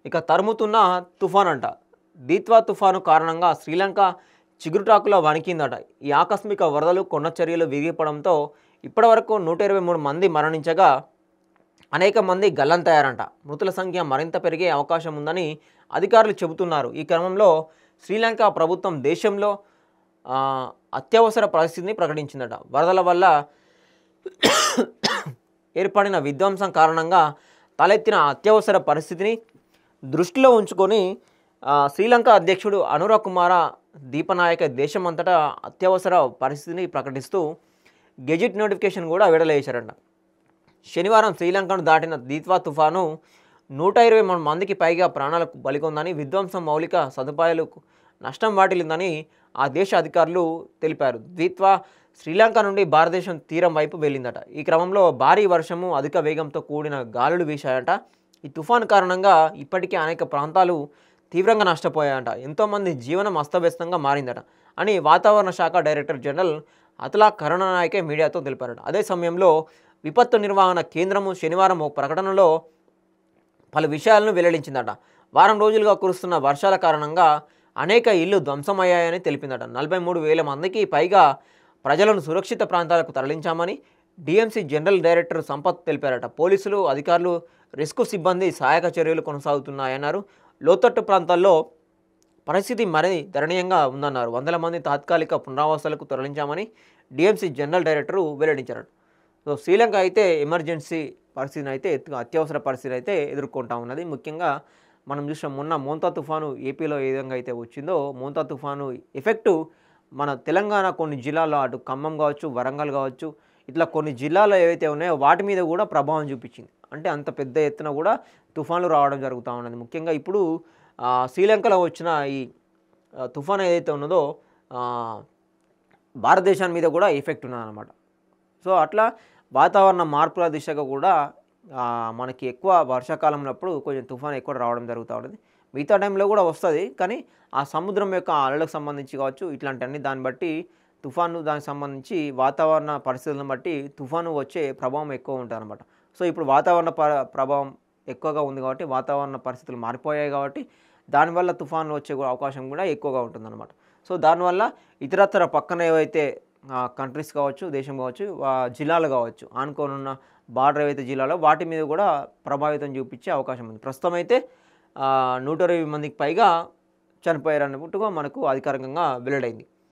ఇక తరుముతున్న తుఫాన్ అంట. దీత్వా తుఫాను కారణంగా శ్రీలంక చిగురుటాకులా వణికిందట. ఈ ఆకస్మిక వరదలు, కొండ చర్యలు విరిగిపడంతో ఇప్పటివరకు 123 మంది మరణించగా అనేక మంది గల్లంతయ్యారంట. మృతుల సంఖ్య మరింత పెరిగే అవకాశం ఉందని అధికారులు చెబుతున్నారు. ఈ క్రమంలో శ్రీలంక ప్రభుత్వం దేశంలో అత్యవసర పరిస్థితిని ప్రకటించిందట. వరదల వల్ల ఏర్పడిన విధ్వంసం కారణంగా తలెత్తిన అత్యవసర పరిస్థితిని దృష్టిలో ఉంచుకొని శ్రీలంక అధ్యక్షుడు అనుర కుమార దీపనాయక దేశమంతటా అత్యవసర పరిస్థితిని ప్రకటిస్తూ గెజిట్ నోటిఫికేషన్ కూడా విడుదల చేశారంట. శనివారం శ్రీలంకను దాటిన దీత్వా తుఫాను 123 మందికి పైగా ప్రాణాలకు బలికొందని, విధ్వంసం, మౌలిక సదుపాయాలకు నష్టం వాటిల్లిందని ఆ దేశ అధికారులు తెలిపారు. దీత్వా శ్రీలంక నుండి భారతదేశం తీరం వైపు వెళ్ళిందట. ఈ క్రమంలో భారీ వర్షము, అధిక వేగంతో కూడిన గాలులు వీశాయట. ఈ తుఫాను కారణంగా ఇప్పటికే అనేక ప్రాంతాలు తీవ్రంగా నష్టపోయాయంట. ఎంతోమంది జీవనం అస్తవ్యస్తంగా మారిందట అని వాతావరణ శాఖ డైరెక్టర్ జనరల్ అతులా కరుణానాయకే మీడియాతో తెలిపారట. అదే సమయంలో విపత్తు నిర్వహణ కేంద్రము శనివారం ఒక ప్రకటనలో పలు విషయాలను వెల్లడించిందట. వారం రోజులుగా కురుస్తున్న వర్షాల కారణంగా అనేక ఇళ్లు ధ్వంసమయ్యాయని తెలిపిందట. 43,000 మందికి పైగా ప్రజలను సురక్షిత ప్రాంతాలకు తరలించామని డిఎంసీ జనరల్ డైరెక్టర్ సంపత్ తెలిపారట. పోలీసులు, అధికారులు, రెస్క్యూ సిబ్బంది సహాయక చర్యలు కొనసాగుతున్నాయన్నారు. లోతట్టు ప్రాంతాల్లో పరిస్థితి మరీ దయనీయంగా ఉందన్నారు. వందల మంది తాత్కాలిక పునరావాసాలకు తరలించామని డిఎంసీ జనరల్ డైరెక్టరు వెల్లడించారు. సో శ్రీలంక అయితే ఎమర్జెన్సీ పరిస్థితిని అయితే అత్యవసర పరిస్థితిని అయితే ఎదుర్కొంటా ఉన్నది. ముఖ్యంగా మనం చూసాం మొన్న మోంతా తుఫాను ఏపీలో ఏ విధంగా అయితే వచ్చిందో, మోంతా తుఫాను ఎఫెక్టు మన తెలంగాణ కొన్ని జిల్లాల్లో అటు ఖమ్మం కావచ్చు, వరంగల్ కావచ్చు, ఇట్లా కొన్ని జిల్లాలు ఏవైతే ఉన్నాయో వాటి మీద కూడా ప్రభావం చూపించింది. అంటే అంత పెద్ద ఎత్తున కూడా తుఫాన్లు రావడం జరుగుతూ ఉన్నది. ముఖ్యంగా ఇప్పుడు శ్రీలంకలో వచ్చిన ఈ తుఫాన్ ఏదైతే ఉన్నదో భారతదేశం మీద కూడా ఎఫెక్ట్ ఉన్నదన్నమాట. సో అట్లా వాతావరణ మార్పుల దిశగా కూడా మనకి ఎక్కువ వర్షాకాలంలో కొంచెం తుఫాన్ ఎక్కువ రావడం జరుగుతూ ఉంటుంది. మిగతా టైంలో కూడా వస్తుంది, కానీ ఆ సముద్రం యొక్క అలలకు సంబంధించి కావచ్చు, ఇట్లాంటివన్నీ దాన్ని బట్టి తుఫాను దానికి సంబంధించి వాతావరణ పరిస్థితులను బట్టి తుఫాను వచ్చే ప్రభావం ఎక్కువ ఉంటుంది అనమాట. సో ఇప్పుడు వాతావరణ ప్రభావం ఎక్కువగా ఉంది కాబట్టి, వాతావరణ పరిస్థితులు మారిపోయాయి కాబట్టి దానివల్ల తుఫాన్లు వచ్చే అవకాశం కూడా ఎక్కువగా ఉంటుందన్నమాట. సో దానివల్ల ఇతరత్ర పక్కన ఏవైతే కంట్రీస్ కావచ్చు, దేశం కావచ్చు, జిల్లాలు కావచ్చు, ఆనుకోనున్న బార్డర్ ఏవైతే జిల్లాలో వాటి మీద కూడా ప్రభావితం చూపించే అవకాశం ఉంది. ప్రస్తుతం అయితే 120 మందికి పైగా చనిపోయారన్నట్టుగా మనకు అధికారికంగా వెల్లడైంది.